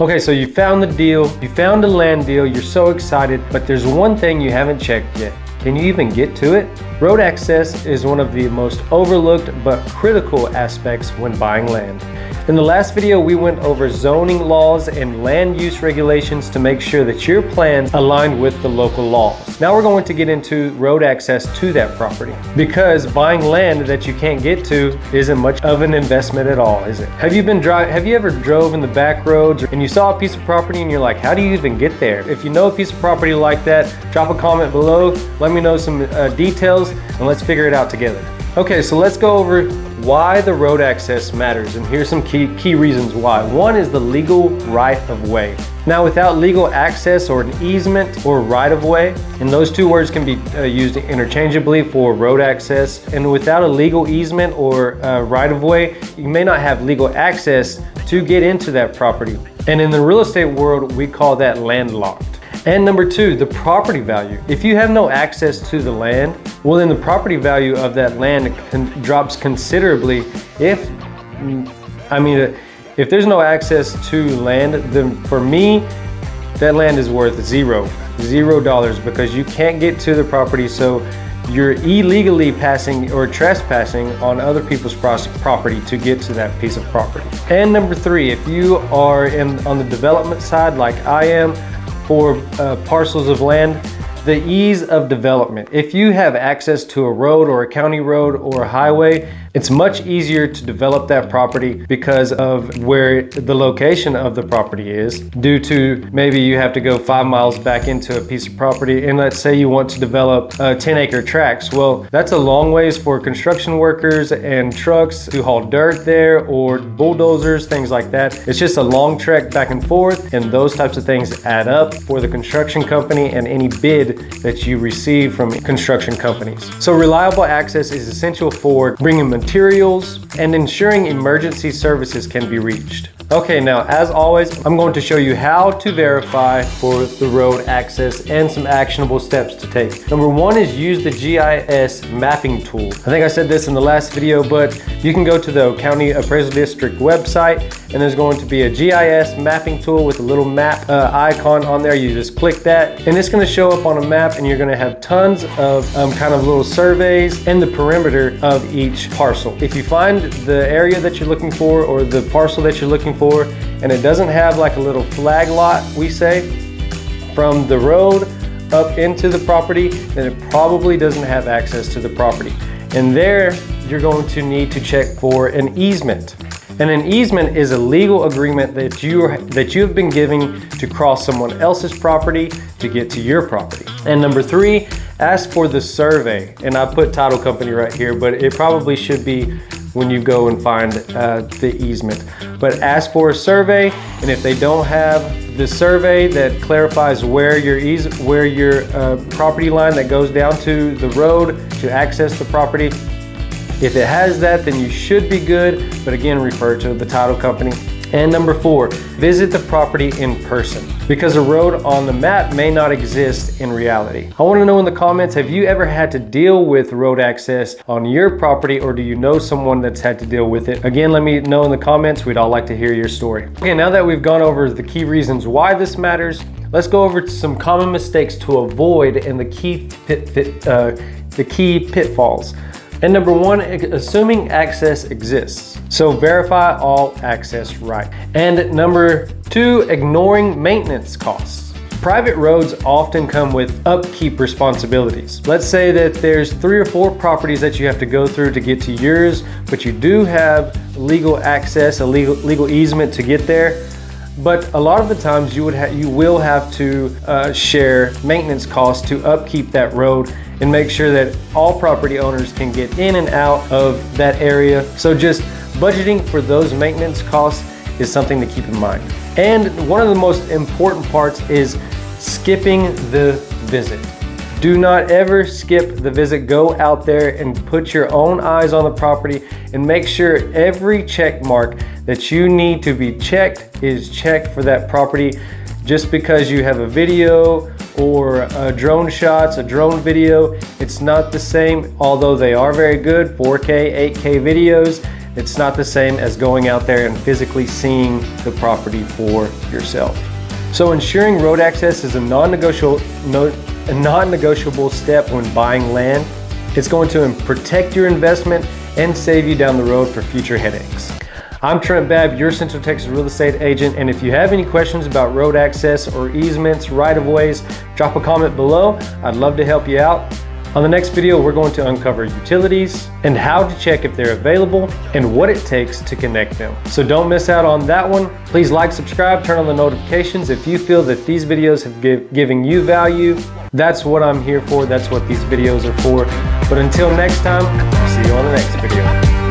Okay, so you found the deal, you found a land deal, you're so excited, but there's one thing you haven't checked yet. Can you even get to it? Road access is one of the most overlooked but critical aspects when buying land. In the last video, we went over zoning laws and land use regulations to make sure that your plans aligned with the local laws. Now we're going to get into road access to that property, because buying land that you can't get to isn't much of an investment at all, is it? Have you ever drove in the back roads and you saw a piece of property and you're like, how do you even get there? If you know a piece of property like that, drop a comment below, let me know some details, and let's figure it out together. Okay, so let's go over why the road access matters, and here's some key reasons why. One is the legal right of way. Now, without legal access or an easement or right of way, and those two words can be used interchangeably for road access, and without a legal easement or right of way, you may not have legal access to get into that property. And in the real estate world, we call that landlocked. And number two, the property value. If you have no access to the land, well, then the property value of that land drops considerably. If there's no access to land, then for me, that land is worth $0 because you can't get to the property, so you're illegally passing or trespassing on other people's property to get to that piece of property. And number three, if you are on the development side like I am, for parcels of land, the ease of development. If you have access to a road or a county road or a highway, it's much easier to develop that property because of where the location of the property is, due to maybe you have to go 5 miles back into a piece of property, and let's say you want to develop 10-acre tracts. Well, that's a long ways for construction workers and trucks to haul dirt there, or bulldozers, things like that. It's just a long trek back and forth, and those types of things add up for the construction company and any bid that you receive from construction companies. So reliable access is essential for bringing materials and ensuring emergency services can be reached. Okay, now as always, I'm going to show you how to verify for the road access and some actionable steps to take. Number one is use the GIS mapping tool. I think I said this in the last video, but you can go to the County Appraisal District website, and there's going to be a GIS mapping tool with a little map icon on there. You just click that, and it's going to show up on a map, and you're going to have tons of kind of little surveys and the perimeter of each parcel. If you find the area that you're looking for or the parcel that you're looking for, and it doesn't have like a little flag lot, we say, from the road up into the property, then it probably doesn't have access to the property. And there, you're going to need to check for an easement. And an easement is a legal agreement that you have been giving to cross someone else's property to get to your property. And number three, ask for the survey. And I put title company right here, but it probably should be when you go and find the easement. But ask for a survey, and if they don't have the survey that clarifies where your property line that goes down to the road to access the property, if it has that, then you should be good, but again, refer to the title company. And number four, visit the property in person, because a road on the map may not exist in reality. I want to know in the comments, have you ever had to deal with road access on your property, or do you know someone that's had to deal with it? Again, let me know in the comments. We'd all like to hear your story. Okay, now that we've gone over the key reasons why this matters, let's go over some common mistakes to avoid and the key pitfalls. And number one, assuming access exists. So verify all access right. And number two, ignoring maintenance costs. Private roads often come with upkeep responsibilities. Let's say that there's 3 or 4 properties that you have to go through to get to yours, but you do have legal access, a legal easement to get there. But a lot of the times you will have to share maintenance costs to upkeep that road and make sure that all property owners can get in and out of that area. So just budgeting for those maintenance costs is something to keep in mind. And one of the most important parts is skipping the visit. Do not ever skip the visit. Go out there and put your own eyes on the property and make sure every check mark that you need to be checked is checked for that property. Just because you have a video or a drone video, it's not the same, although they are very good, 4K, 8K videos. It's not the same as going out there and physically seeing the property for yourself. So ensuring road access is a non-negotiable step when buying land. It's going to protect your investment and save you down the road for future headaches. I'm Trent Babb, your Central Texas real estate agent, and if you have any questions about road access or easements, right-of-ways, drop a comment below. I'd love to help you out. On the next video, we're going to uncover utilities and how to check if they're available and what it takes to connect them. So don't miss out on that one. Please like, subscribe, turn on the notifications. If you feel that these videos have given you value, that's what I'm here for. That's what these videos are for. But until next time, see you on the next video.